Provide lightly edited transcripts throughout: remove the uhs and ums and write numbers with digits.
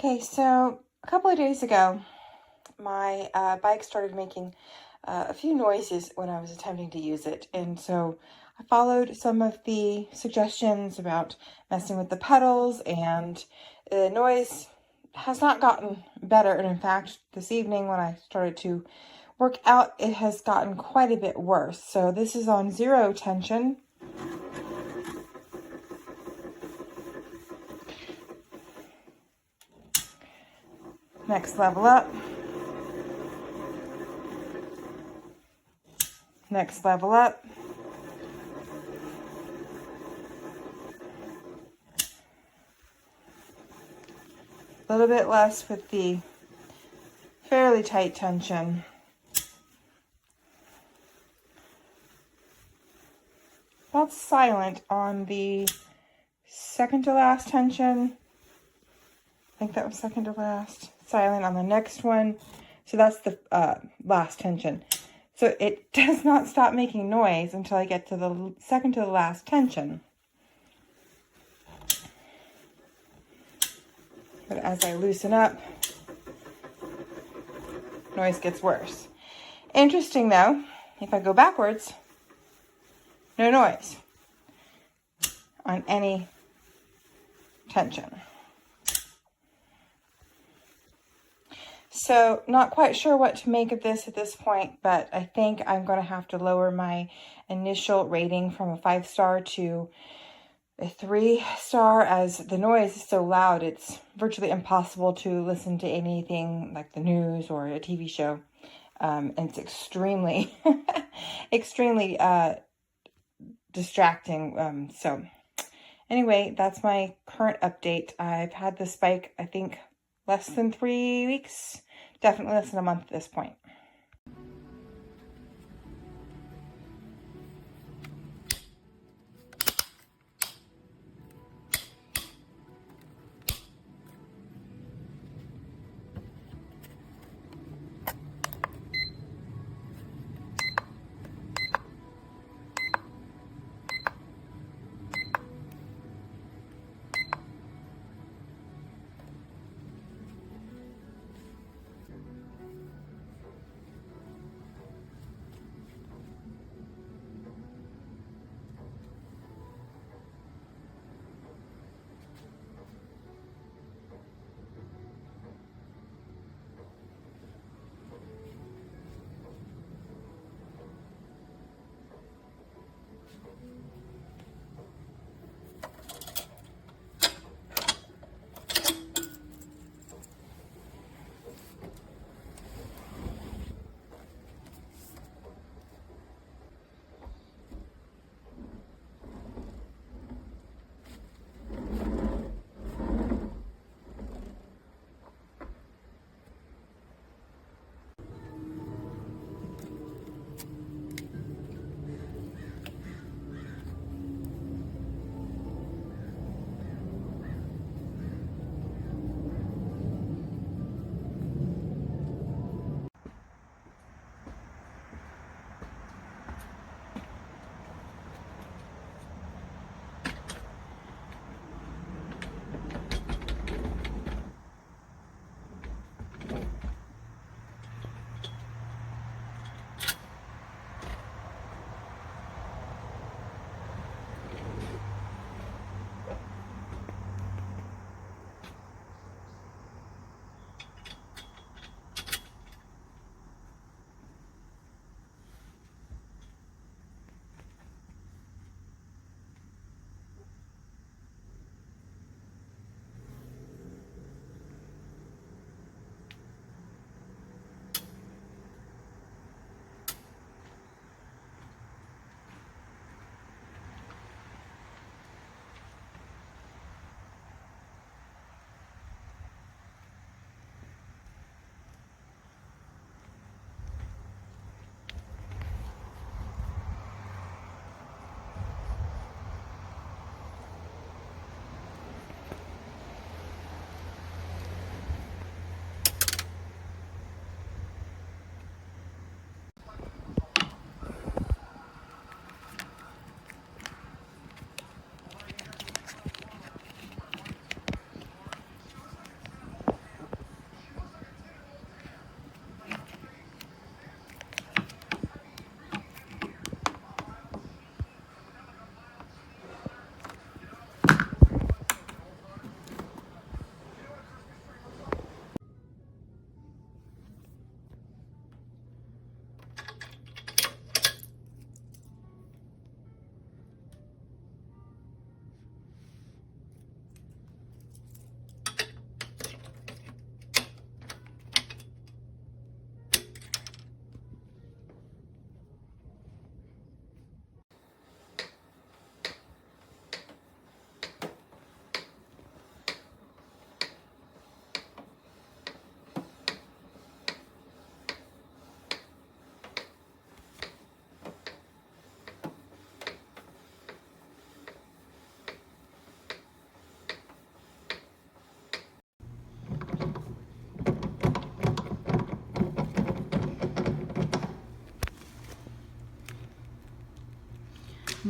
Okay, so a couple of days ago, my bike started making a few noises when I was attempting to use it. And so I followed some of the suggestions about messing with the pedals, and the noise has not gotten better. And in fact, this evening when I started to work out, it has gotten quite a bit worse. So this is on 0 tension. Next level up. Next level up. A little bit less with the fairly tight tension. That's silent on the second to last tension. I think that was second to last. Silent on the next one. So that's the last tension. So it does not stop making noise until I get to the second to the last tension. But as I loosen up, noise gets worse. Interesting though, if I go backwards, no noise on any tension. So not quite sure what to make of this at this point, but I think I'm going to have to lower my initial rating from a 5-star to a 3-star, as the noise is so loud. It's virtually impossible to listen to anything like the news or a TV show. And it's extremely, extremely distracting. So anyway, that's my current update. I've had this bike, I think, less than 3 weeks, definitely less than a month at this point.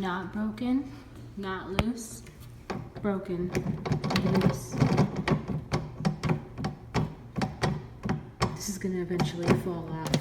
not broken, not loose, broken, loose. This is gonna eventually fall off.